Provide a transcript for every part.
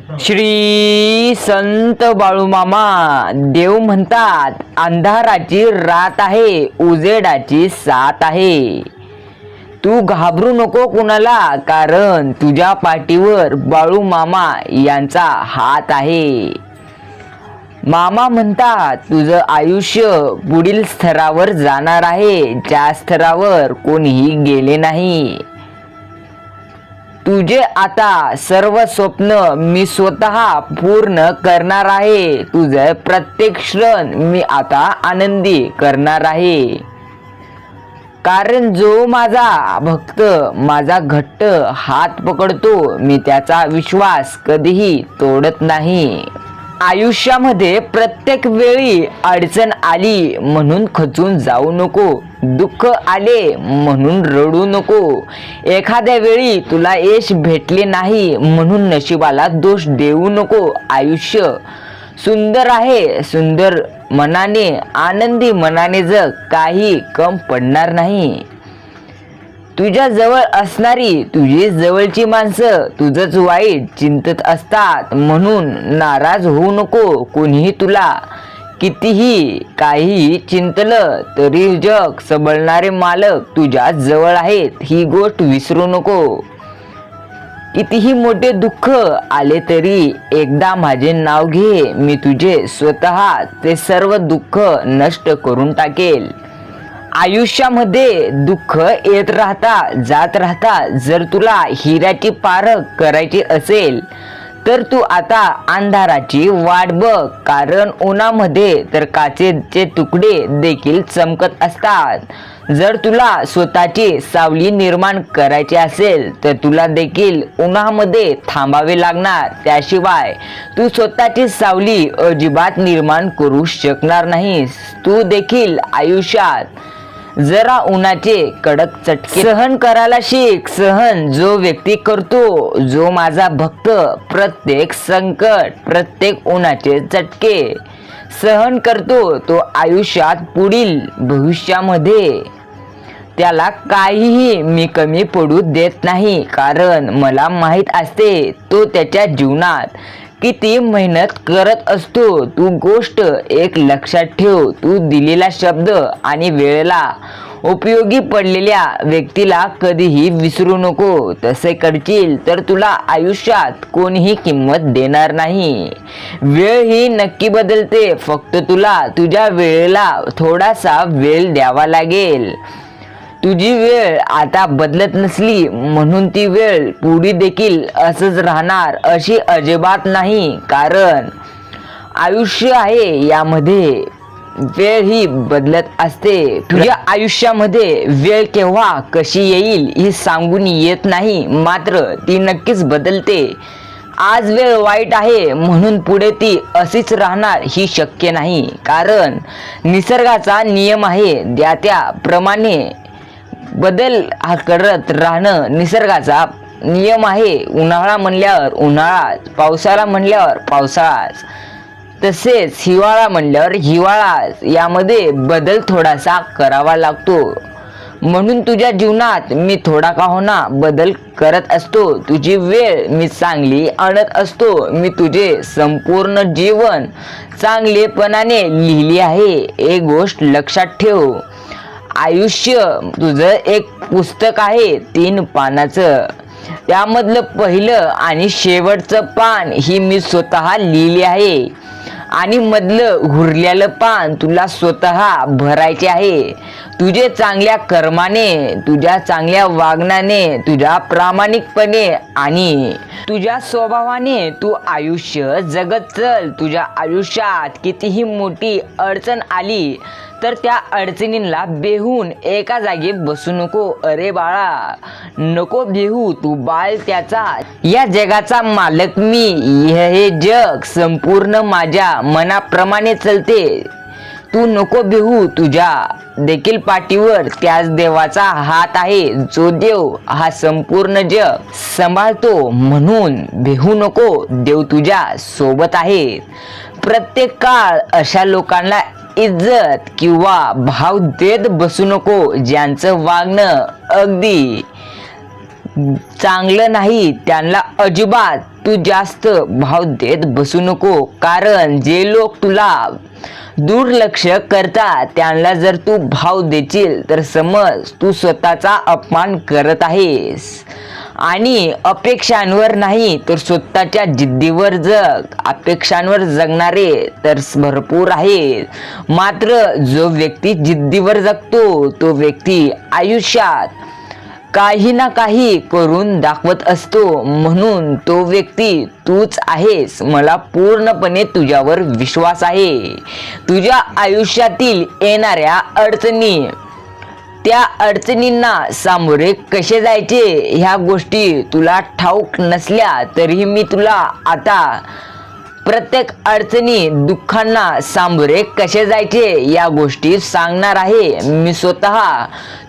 श्री संत बाळूमामा देव म्हणतात, अंधाराची रात आहे, उजेडाची साथ आहे. तू घाबरू नको कुणाला, कारण तुझ्या पाठीवर बाळूमामा यांचा हात आहे. मामा म्हणतात, तुझं आयुष्य पुढील स्तरावर जाणार आहे, ज्या स्तरावर कोणीही गेले नाही. तुझे आता सर्व स्वप्न मी स्वतः पूर्ण करणार आहे. तुझे प्रत्येक क्षण मी आता आनंदी करणार आहे. कारण जो माझा भक्त माझा घट्ट हात पकडतो, मी त्याचा विश्वास कधीही तोडत नाही. आयुष्यामध्ये प्रत्येक वेळी अडचण आली म्हणून खचून जाऊ नको, दुःख आले म्हणून रडू नको. एखाद्या वेळी तुला यश भेटले नाही म्हणून नशिबाला दोष देऊ नको. आयुष्य सुंदर आहे, सुंदर मनाने आनंदी मनाने जग, काही कम पडणार नाही. तुझ्या जवळ असणारी तुझी जवळची माणसं तुझंच वाईट चिंतत असतात, म्हणून नाराज होऊ नको. कोणीही तुला कितीही काहीही चिंतलं तरी जग सबळणारे मालक तुझ्या जवळ आहेत, ही गोष्ट विसरू नको. कितीही मोठे दुःख आले तरी एकदा माझे नाव घे, मी तुझे स्वतः ते सर्व दुःख नष्ट करून टाकेल. आयुष्यामध्ये दुःख येत राहतात, जात राहतात. जर तुला हिऱ्याची पारख करायची असेल तर तू आता अंधाराची वाट बघ, कारण उन्हामध्ये तर काचेचे तुकडे देखील चमकत असतात. जर तुला स्वतःची सावली निर्माण करायची असेल तर तुला देखील उन्हामध्ये थांबावे लागणार. त्याशिवाय तू स्वतःची सावली अजिबात निर्माण करू शकणार नाहीस. तू देखील आयुष्यात जरा उन्हाचे कडक चटके सहन करायला शिक. सहन जो व्यक्ती करतो, जो माझा भक्त, प्रत्येक संकट प्रत्येक उन्हाचे चटके सहन करतो, तो आयुष्यात पुढील भविष्यामध्ये त्याला काहीही मी कमी पडू देत नाही. कारण मला माहीत असते तो त्याच्या जीवनात किती मेहनत करत असतो. तू गोष्ट एक लक्षात ठेव, तू दिलेला शब्द आणि वेळेला उपयोगी पडलेल्या व्यक्तीला कधीही विसरू नको. तसे करशील तर तुला आयुष्यात कोणीही किंमत देणार नाही. वेळ ही नक्की बदलते, फक्त तुला तुझ्या वेळेला थोडासा वेळ द्यावा लागेल. तुझी वेळ आता बदलत नसली म्हणून ती वेळ पुढे देखील असंच राहणार अशी अजिबात नाही. कारण आयुष्य आहे, यामध्ये वेळ ही बदलत असते. तुझ्या आयुष्यामध्ये वेळ केव्हा कशी येईल ही सांगून येत नाही, मात्र ती नक्कीच बदलते. आज वेळ वाईट आहे म्हणून पुढे ती अशीच राहणार ही शक्य नाही. कारण निसर्गाचा नियम आहे, त्याप्रमाणे बदल हा करत राहणं निसर्गाचा नियम आहे. उन्हाळा म्हणल्यावर उन्हाळाच, पावसाळा म्हणल्यावर पावसाळाच, तसेच हिवाळा म्हणल्यावर हिवाळाच. यामध्ये बदल थोडासा करावा लागतो. म्हणून तुझ्या जीवनात मी थोडा का होईना बदल करत असतो. तुझी वेळ मी चांगली आणत असतो. मी तुझे संपूर्ण जीवन चांगलेपणाने लिहिली आहे. एक गोष्ट लक्षात ठेव, आयुष्य तुझं एक पुस्तक आहे 3 पानाचं. त्यामधलं पहिलं आणि शेवटचं पान ही मी स्वतः लिहिली आहे आणि मधलं उरलेलं पान तुला स्वतः भरायचे आहे. तुझे चांगल्या कर्माने, तुझ्या चांगल्या वागण्याने, तुझ्या प्रामाणिकपणे आणि तुझ्या स्वभावाने तू आयुष्य जगत चल. तुझ्या आयुष्यात कितीही मोठी अडचण आली तर त्या अडचणींना बेहून एका जागी बसू नको. अरे बाळा, नको बेहू, तू बाळ त्याचा. या जगाचा मालक मी, हे जग संपूर्ण माझ्या मनाप्रमाणे चलते. तू नको बेहू, तुझ्या देखील पाठीवर त्याच देवाचा हात आहे. जो देव हा संपूर्ण जग सांभाळतो, म्हणून बेहू नको, देव तुझ्या सोबत आहे. प्रत्येक काळ अशा लोकांना इज्जत किंवा भाव देत बसू नको ज्यांचं वागणं अगदी चांगलं नाही. त्यांना अजिबात तू जास्त भाव देत बसू नको, कारण जे लोक तुला दुर्लक्ष करतात त्यांना जर तू भाव देशील तर समज तू स्वतःचा अपमान करत आहेस. आणि अपेक्षांवर नाही तर स्वतःच्या जिद्दीवर जग. अपेक्षांवर जगणारे तर भरपूर आहेत, मात्र जो व्यक्ती जिद्दीवर जगतो तो व्यक्ती आयुष्यात काही ना काही करून दाखवत असतो. म्हणून तो व्यक्ती तूच आहेस. मला पूर्णपणे तुझ्यावर विश्वास आहे. तुझ्या आयुष्यातील येणाऱ्या अडचणी, त्या अडचणींना सामोरे कसे जायचे ह्या गोष्टी तुला ठाऊक नसल्या तरीही मी तुला आता प्रत्येक अडचणी दुःखांना सामोरे कसे जायचे या गोष्टी सांगणार आहे. मी स्वतः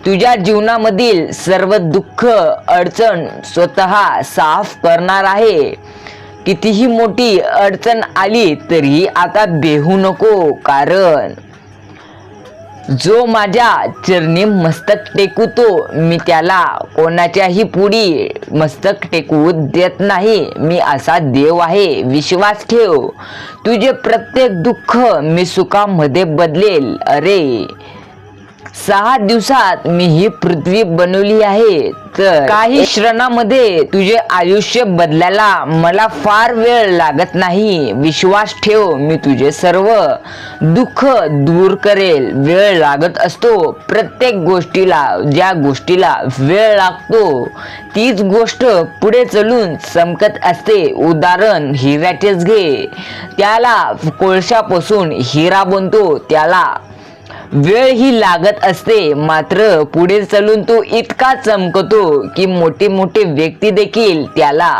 तुझ्या जीवनामधील सर्व दुःख अडचण स्वतः साफ करणार आहे. कितीही मोठी अडचण आली तरी आता बेहू नको, कारण जो माझ्या चरणी मस्तक टेकवतो मी त्याला कोणाच्याही पुढी मस्तक टेकवू देत नाही. मी असा देव आहे, विश्वास ठेव. तुझे प्रत्येक दुःख मी सुखामध्ये बदलेल. अरे 6 दिवसात मी ही पृथ्वी बनवली आहे, तर काही क्षणामध्ये तुझे आयुष्य बदलायला मला फार वेळ लागत नाही. विश्वास ठेव, मी तुझे सर्व दुःख दूर करेल. वेळ लागत असतो प्रत्येक गोष्टीला. ज्या गोष्टीला वेळ लागतो तीच गोष्ट पुढे चलून चमकत असते. उदाहरण हिऱ्याचेच घे. त्याला कोळशापासून हिरा बनतो, त्याला वेळ ही लागत असते, मात्र पुढे चलून तो इतका चमकतो की मोठे मोठे व्यक्ती देखील त्याला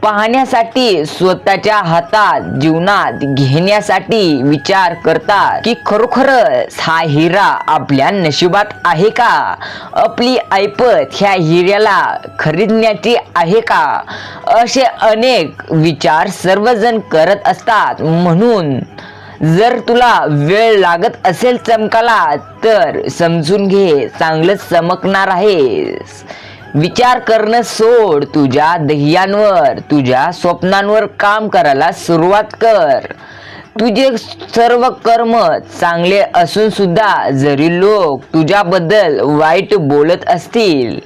पाहण्यासाठी स्वतःच्या हातात जीवनात घेण्यासाठी विचार करतात की खरोखरच हा हिरा आपल्या नशिबात आहे का, आपली ऐपत ह्या हिऱ्याला खरीदण्याची आहे का. असे अनेक विचार सर्वजण करत असतात. म्हणून जर तुला वेळ लागत असेल चमकाला तर समजून घे, चांगलंच चमकणार आहेस. विचार करणं सोड. तुझ्या ध्येयांवर, तुझ्या स्वप्नांवर काम करायला सुरुवात कर. तुझे सर्व कर्म चांगले असून सुद्धा जरी लोक तुझ्याबद्दल वाईट बोलत असतील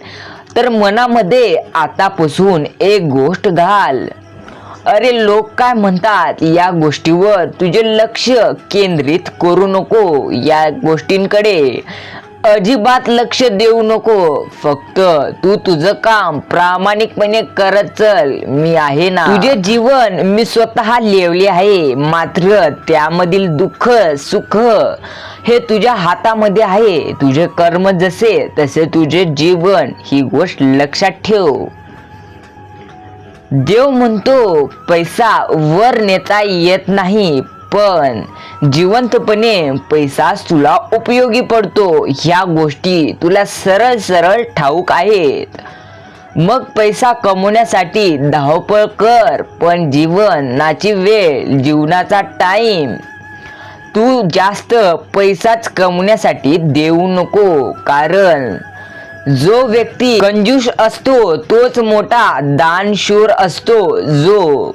तर मनामध्ये आतापासून एक गोष्ट घाल. अरे लोक काय म्हणतात या गोष्टीवर तुझे लक्ष केंद्रित करू नको. या गोष्टींकडे अजिबात लक्ष देऊ नको. फक्त तू तुझं काम प्रामाणिकपणे करत चल. मी आहे ना. तुझे जीवन मी स्वतः लिहिले आहे, मात्र त्यामधील दुःख सुख हे तुझ्या हातामध्ये आहे. तुझे कर्म जसे तसे तुझे जीवन, ही गोष्ट लक्षात ठेव. देव म्हणतो पैसा वर नेता येत नाही, पण जिवंतपणे पैसाच तुला उपयोगी पडतो. ह्या गोष्टी तुला सरळ सरळ ठाऊक आहेत. मग पैसा कमवण्यासाठी धावपळ कर, पण जीवनाची वेळ, जीवनाचा टाइम तू जास्त पैसाच कमवण्यासाठी देऊ नको. कारण जो व्यक्ती कंजूस असतो तोच मोठा दानशूर असतो, जो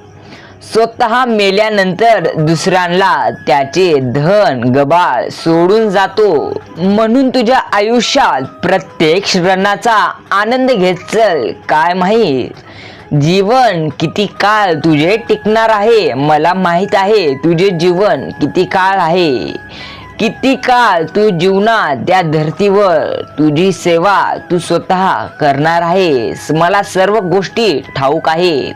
स्वतः मेल्यानंतर दुसऱ्यांना त्याचे धन गबाळ सोडून जातो. म्हणून तुझ्या आयुष्यात प्रत्येक क्षणाचा आनंद घेत चल. काय माहित जीवन किती काळ तुझे टिकणार आहे. मला माहित आहे तुझे जीवन किती काळ आहे. किती काळ तू जीवनात त्या धर्तीवर तुझी सेवा तू स्वतः करणार आहेस. मला सर्व गोष्टी ठाऊक आहेत.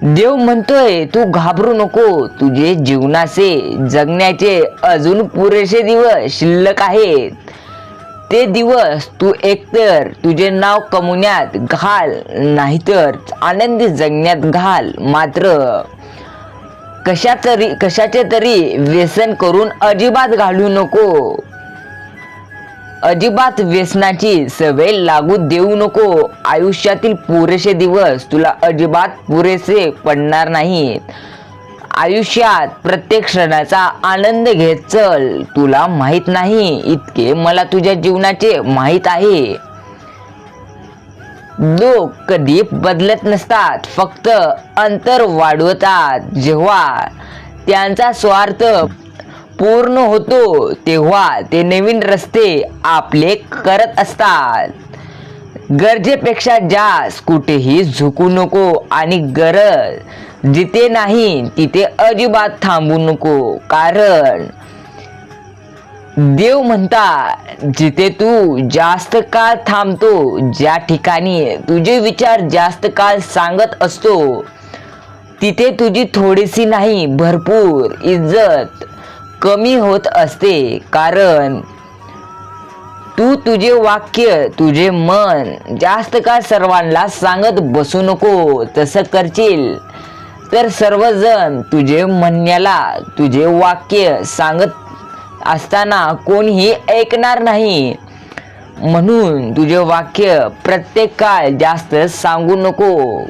देव म्हणतोय तू घाबरू नको. तुझे जीवनाचे जगण्याचे अजून पुरेसे दिवस शिल्लक आहेत. ते दिवस तू एकतर तुझे नाव कमवण्यात घाल, नाहीतर आनंदी जगण्यात घाल. मात्र कशाचे तरी व्यसन करून अजिबात घालू नको. अजिबात व्यसनाची सवय लागू देऊ नको. आयुष्यातील पुरेसे दिवस तुला अजिबात पुरेसे पडणार नाहीत. आयुष्यात प्रत्येक क्षणाचा आनंद घेत चल. तुला माहित नाही इतके मला तुझ्या जीवनाचे माहित आहे. लोक कधी बदलत नसतात, फक्त अंतर वाढवतात. जेव्हा त्यांचा स्वार्थ पूर्ण होतो तेव्हा ते नवीन रस्ते आपले करत असतात. गरजेपेक्षा जास्त कुठेही झुकू नको आणि गरज जिथे नाही तिथे अजिबात थांबू नको. कारण देव म्हणतात, जिथे तू जास्त काळ थांबतो, ज्या ठिकाणी तुझे विचार जास्त काळ सांगत असतो, तिथे तुझी थोडीशी नाही भरपूर इज्जत कमी होत असते. कारण तू तुझे वाक्य, तुझे मन जास्त काळ सर्वांना सांगत बसू नको. तसं करशील तर सर्वजण तुझे म्हणण्याला, तुझे वाक्य सांगत असताना कोणीही ऐकणार नाही. म्हणून तुझे वाक्य प्रत्येक काळ जास्त सांगू नको.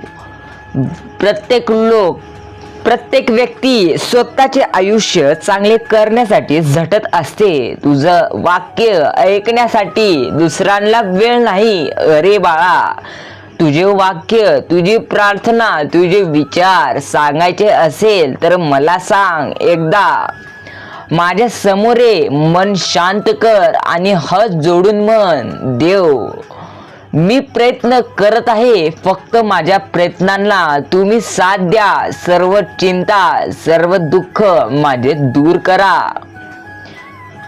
प्रत्येक व्यक्ती स्वतःचे आयुष्य चांगले करण्यासाठी झटत असते. तुझं वाक्य ऐकण्यासाठी दुसऱ्यांना वेळ नाही. अरे बाळा, तुझे वाक्य, तुझी प्रार्थना, तुझे विचार सांगायचे असेल तर मला सांग एकदा. माझ्या समोर ये, मन शांत कर आणि हात जोडून म्हण, देव मी प्रयत्न करत आहे, फक्त माझ्या प्रयत्नांना तुम्ही साथ द्या. सर्व चिंता, सर्व दुःख माझे दूर करा.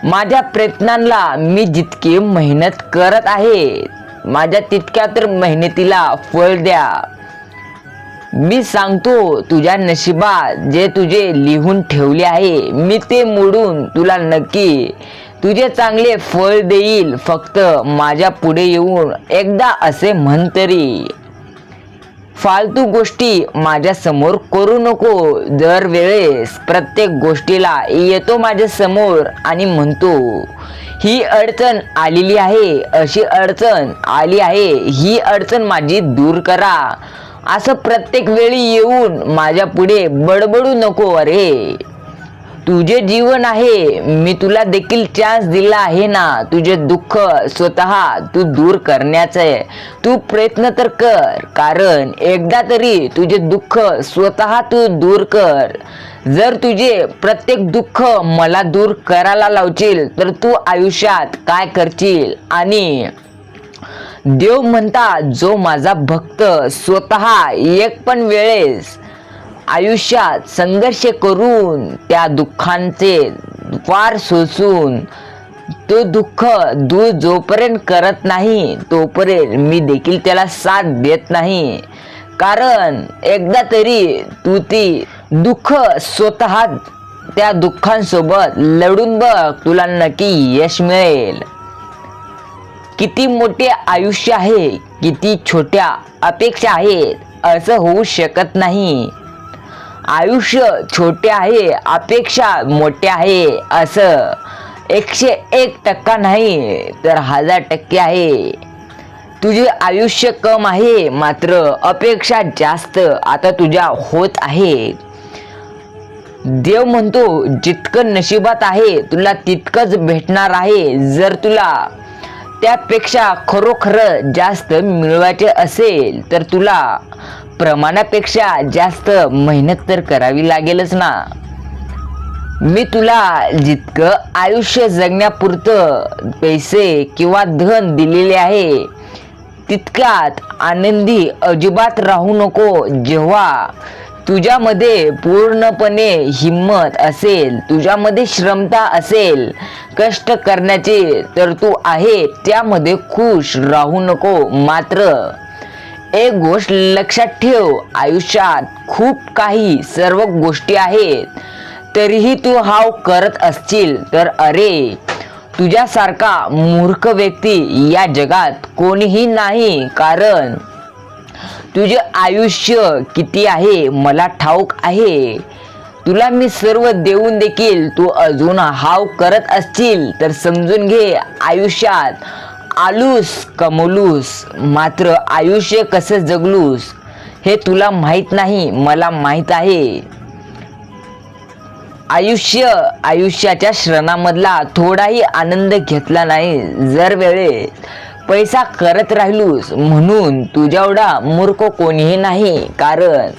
माझ्या प्रयत्नांना मी जितकी मेहनत करत आहे, माझ्या तितक्या तर मेहनतीला फळ द्या. मी सांगतो, तुझ्या नशिबात जे तुझे लिहून ठेवले आहे, मी ते मोडून तुला नक्की तुझे चांगले फळ देईल. फक्त माझ्या पुढे येऊन एकदा असे म्हण तरी. फालतू गोष्टी माझ्या समोर करू नको. दर वेळेस प्रत्येक गोष्टीला येतो माझ्या समोर आणि म्हणतो, ही अडचण आलेली आहे, अशी अडचण आली आहे, ही अडचण माझी दूर करा. असं प्रत्येक वेळी येऊन माझ्या पुढे बडबडू नको. अरे, तुझे जीवन आहे, मी तुला देखील चान्स दिला आहे ना. तुझे दुःख स्वतः तू दूर करण्याचे तू प्रयत्न तर कर. कारण एकदा तरी तुझे दुःख स्वतः तू दूर कर. जर तुझे प्रत्येक दुःख मला दूर करायला लावशील तर तू आयुष्यात काय करशील. आणि देव म्हणतात, जो माझा भक्त स्वतः एक पण वेळेस आयुष्यात संघर्ष करून त्या दुःखांचे वार सोसून तो दुःख दूर जोपर्यंत करत नाही तोपर्यंत मी देखील त्याला साथ देत नाही. कारण एकदा तरी तू ती दुःख स्वतः त्या दुःखांसोबत लढून बघ, तुला नक्की यश मिळेल. किती मोठे आयुष्य आहे, किती छोट्या अपेक्षा आहेत, असं होऊ शकत नाही. आयुष्य छोटे आहे, अपेक्षा मोठ्या आहे, असं 101% नाही तर 1000% आहे. तुझे आयुष्य कम आहे, मात्र अपेक्षा जास्त आता तुझ्या होत आहे. देव म्हणतो, जितकं नशिबात आहे तुला तितकंच भेटणार आहे. जर तुला त्यापेक्षा खरोखर जास्त मिळवायचे असेल तर तुला प्रमाणापेक्षा जास्त मेहनत तर करावी लागेलच ना. मी तुला जितकं आयुष्य जगण्यापुरतं पैसे किंवा धन दिलेले आहे, तितक्यात आनंदी अजिबात राहू नको. जेव्हा तुझ्यामध्ये पूर्णपणे हिम्मत असेल, तुझ्यामध्ये क्षमता असेल कष्ट करण्याची, तर तू आहे त्यामध्ये खुश राहू नको. मात्र एक गोष्ट लक्षात ठेव, आयुष्यात खूप काही सर्व गोष्टी आहेत, तरीही तू हाव करत असशील तर अरे, तुझ्यासारखा मूर्ख व्यक्ती या जगात कोणीही नाही. कारण तुझे आयुष्य किती आहे मला ठाऊक आहे. तुला मी सर्व देऊन देखील तू अजून हाव करत असशील तर समजून घे, आयुष्यात आलूस कमवलूस, मात्र आयुष्य कसं जगलूस हे तुला माहित नाही, मला माहित आहे. आयुष्याच्या क्षणामधला थोडाही आनंद घेतला नाही, जर वेळेस पैसा करत राहिलोस म्हणून तुझ्याएवढा मूर्ख कोणीही नाही. कारण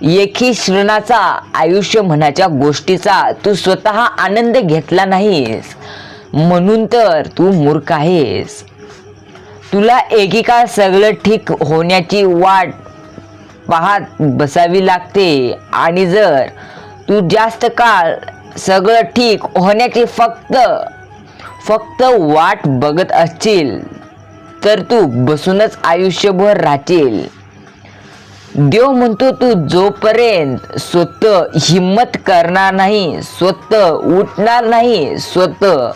एकही क्षणाचा आयुष्य म्हणाच्या गोष्टीचा तू स्वतः आनंद घेतला नाहीस म्हणून तर तू मूर्ख आहेस. तुला एकेकाळ सगळं ठीक होण्याची वाट पाहत बसावी लागते आणि जर तू जास्त काळ सगळं ठीक होण्याची फक्त वाट बघत असशील तर तू बसूनच आयुष्यभर राहशील. देव म्हणतो तू जोपर्यंत स्वतः हिम्मत करणार नाही, स्वतः उठणार नाही, स्वतः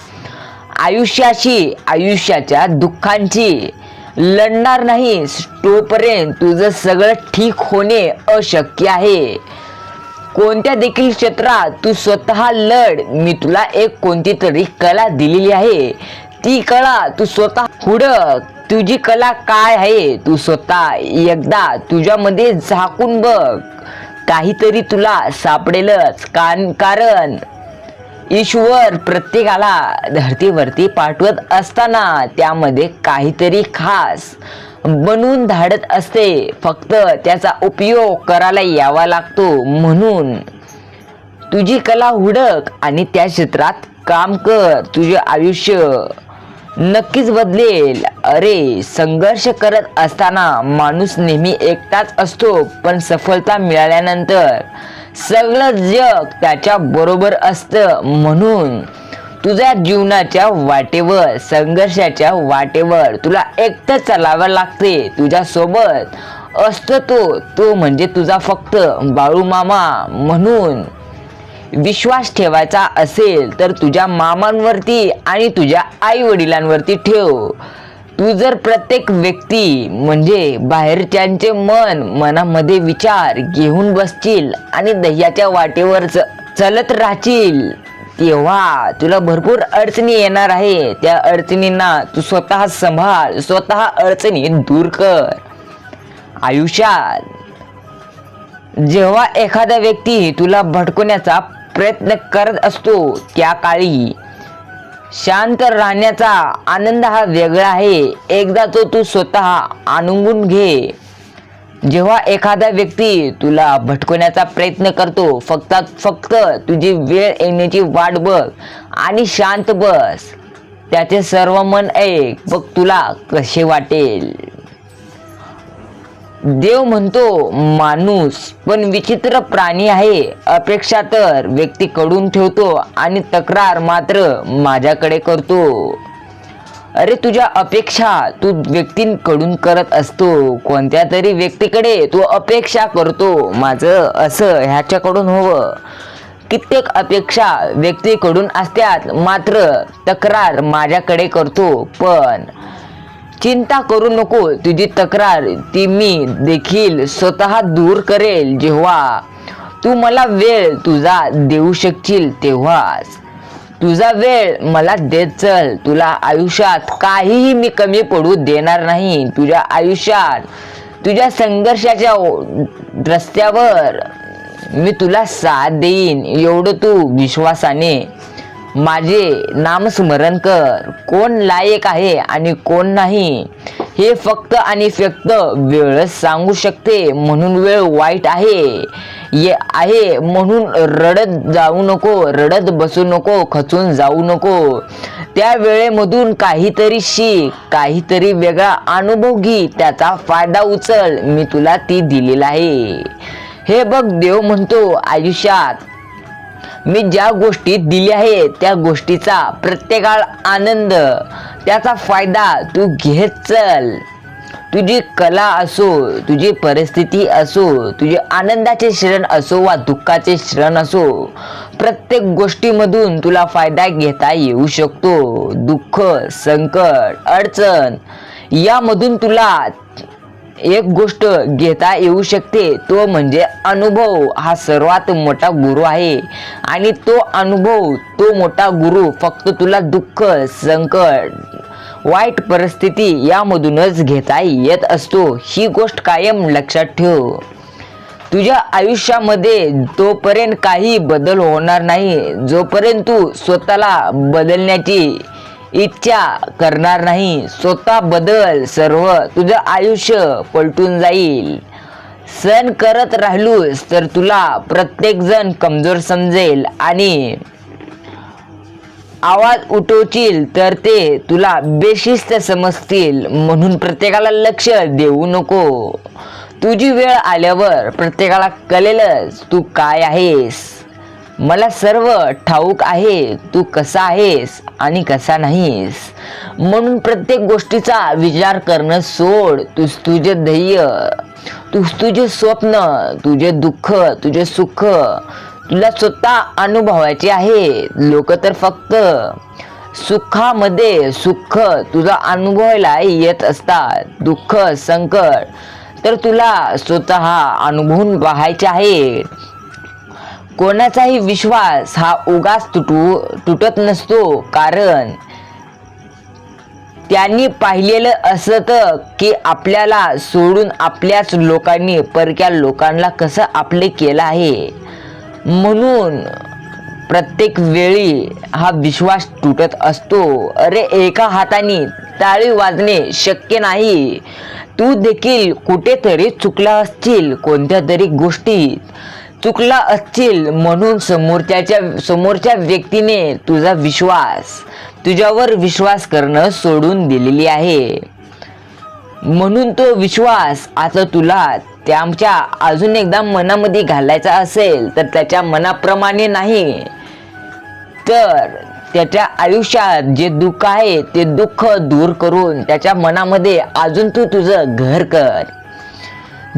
आयुष्याच्या दुःखांची लढणार नाहीस तोपर्यंत तुझं सगळं ठीक होणे अशक्य आहे. कोणत्या देखील क्षेत्रात तू स्वतः लढ. मी तुला एक कोणती तरी कला दिलेली आहे. ती कला तू स्वतः हुडक. तुझी कला काय आहे तू स्वतः एकदा तुझ्यामध्ये झाकून बघ. काहीतरी तुला सापडेलच. कारण ईश्वर प्रत्येकाला धरतीवरती पाठवत असताना त्यामध्ये काहीतरी खास बनवून धाडत असते. फक्त त्याचा उपयोग करायला यावा लागतो. म्हणून तुझी कला हुडक आणि त्या क्षेत्रात काम कर. तुझे आयुष्य नक्कीच बदलेल. अरे, संघर्ष करत असताना माणूस नेहमी एकटाच असतो, पण सफलता मिळाल्यानंतर सगळं जग त्याच्या बरोबर असतं. म्हणून तुझ्या जीवनाच्या वाटेवर, संघर्षाच्या वाटेवर तुला एकटं चालावं लागते. तुझ्या सोबत असतो तो म्हणजे तुझा फक्त बाळू मामा. म्हणून विश्वास ठेवायचा असेल तर तुझ्या मामांवरती आणि तुझ्या आई वडिलांवरती ठेव. तू जर प्रत्येक व्यक्ती म्हणजे बाहेरच्यांचे मनामध्ये विचार घेऊन बसशील आणि ध्येयाच्या वाटेवर चलत राहशील तेव्हा तुला भरपूर अडचणी येणार आहे. त्या अडचणींना तू स्वतः सांभाळ. स्वतः अडचणी दूर कर. आयुष्यात जेव्हा एखादा व्यक्ती तुला भटकवण्याचा प्रयत्न करत असतो त्या काळी शांत राहण्याचा आनंद हा वेगळा आहे. एकदा तो तू स्वतः अनुभवून घे. जेव्हा एखादा व्यक्ती तुला भटकवण्याचा प्रयत्न करतो फक्त तुझी वेळ येण्याची वाट बघ आणि शांत बस. त्याचे सर्व मन ऐक. बघ तुला कसे वाटेल. देव म्हणतो माणूस पण विचित्र प्राणी आहे. अपेक्षा तर व्यक्तीकडून ठेवतो आणि तक्रार मात्र माझ्याकडे करतो. अरे, तुझ्या अपेक्षा तू व्यक्तींकडून करत असतो. कोणत्या तरी व्यक्तीकडे तू अपेक्षा करतो. माझं असं ह्याच्याकडून हवं. कित्येक अपेक्षा व्यक्तीकडून असतात मात्र तक्रार माझ्याकडे करतो. पण चिंता करू नको. तुझी तक्रार ती मी देखील स्वतः दूर करेल. जेव्हा तू मला वेळ तुझा देऊ शकशील तेव्हाच. तुझा वेळ मला देत चल. तुला आयुष्यात काहीही मी कमी पडू देणार नाही. तुझ्या आयुष्यात तुझ्या संघर्षाच्या रस्त्यावर मी तुला साथ देईन. एवढं तू विश्वासाने माझे नामस्मरण कर. कोण लायक आहे आणि कोण नाही हे फक्त आणि फक्त वेळच सांगू शकते. म्हणून वेळ वाईट आहे म्हणून रडत जाऊ नको. रडत बसू नको. खचून जाऊ नको. त्या वेळेमधून काहीतरी शिक. काहीतरी वेगळा अनुभव घे. त्याचा फायदा उचल. मी तुला ती दिलेला आहे. हे बघ, देव म्हणतो आयुष्यात मी ज्या गोष्टी दिल्या आहेत त्या गोष्टीचा प्रत्येकाला आनंद, त्याचा फायदा तू घेत चल. तुझी कला असो, तुझी परिस्थिती असो, तुझे आनंदाचे क्षण असो वा दुःखाचे क्षण असो, प्रत्येक गोष्टीमधून तुला फायदा घेता येऊ शकतो. दुःख, संकट, अडचण यामधून तुला एक गोष्ट घेता येऊ शकते. तो म्हणजे अनुभव. हा सर्वात मोठा गुरु आहे आणि तो अनुभव, तो मोठा गुरु फक्त तुला दुःख, संकट, वाईट परिस्थिती यामधूनच घेता येत असतो. ही गोष्ट कायम लक्षात ठेव. तुझ्या आयुष्यामध्ये तोपर्यंत काही बदल होणार नाही जोपर्यंत तू स्वतःला बदलण्याची इच्छा करणार नाही. स्वतः बदल, सर्व तुझं आयुष्य पलटून जाईल. सण करत राहिलोस तर तुला प्रत्येक जण कमजोर समजेल आणि आवाज उठवशील तर ते तुला बेशिस्त समजतील. म्हणून प्रत्येकाला लक्ष देऊ नको. तुझी वेळ आल्यावर प्रत्येकाला कळेलच तू काय आहेस. मला सर्व ठाऊक आहे तू कसा आहेस आणि कसा नाहीस. म्हणून प्रत्येक गोष्टीचा विचार करणं सोड. तूच तुझे ध्येय, तूच तुझे स्वप्न, तुझे दुःख, तुझे सुख तुला स्वतः अनुभवायचे आहे. लोक तर फक्त सुखामध्ये सुख तुझा अनुभवायला येत असतात. दुःख संकट तर तुला स्वतः अनुभवून पाहायचे आहे. कोणाचाही विश्वास हा उगाच तुटत नसतो, कारण त्यांनी पाहिलेलं असतं की आपल्याला सोडून आपल्याच लोकांनी परक्या लोकांना कसं आपले केलं आहे. म्हणून प्रत्येक वेळी हा विश्वास तुटत असतो. अरे एका हाताने टाळी वाजणे शक्य नाही. तू देखील कुठेतरी चुकला असशील, कोणत्या तरी गोष्टीत चुकला असशील. म्हणून समोरच्या व्यक्तीने तुझ्यावर विश्वास करणं सोडून दिलेली आहे. म्हणून तो विश्वास आता तुला त्याच्या अजून एकदा मनामध्ये घालायचा असेल तर त्याच्या मनाप्रमाणे नाही, तर त्याच्या आयुष्यात जे दुःख आहे ते दुःख दूर करून त्याच्या मनामध्ये अजून तू तुझं घर कर.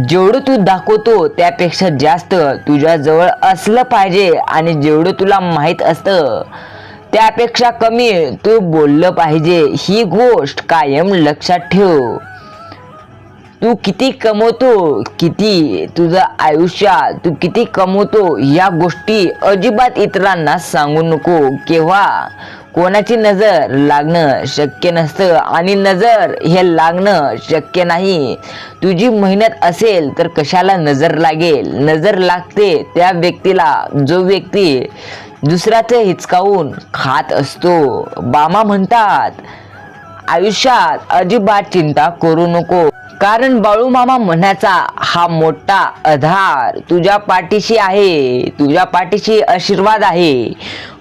जेवढं तू दाखवतो त्यापेक्षा जास्त तुझ्या जवळ असलं पाहिजे आणि जेवढं तुला माहीत असतं त्यापेक्षा कमी तू बोललं पाहिजे. ही गोष्ट कायम लक्षात ठेव. तू किती कमवतो, किती तुझं आयुष्यात तू किती कमवतो या गोष्टी अजिबात इतरांना सांगू नको. केव्हा कोणाची नजर लागणं शक्य नसतं आणि नजर हे लागणं शक्य नाही. तुझी मेहनत असेल तर कशाला नजर लागेल. नजर लागते त्या व्यक्तीला जो व्यक्ती दुसऱ्याचं हिचकावून खात असतो. बामा म्हणतात आयुष्यात अजिबात चिंता करू नको, कारण बाळू मामा म्हणायचा हा मोठा आधार तुझ्या पाठीशी आहे, तुझ्या पाठीशी आशीर्वाद आहे.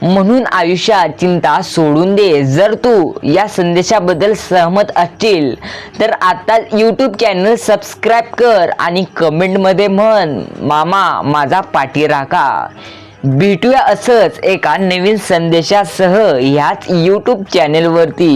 म्हणून आयुष्यात चिंता सोडून दे. जर तू या संदेशाबद्दल सहमत असशील तर आता यूट्यूब चॅनल सबस्क्राईब कर आणि कमेंटमध्ये म्हण मामा माझा पाठी राखा. भेटूया असंच एका नवीन संदेशासह ह्याच यूट्यूब चॅनलवरती.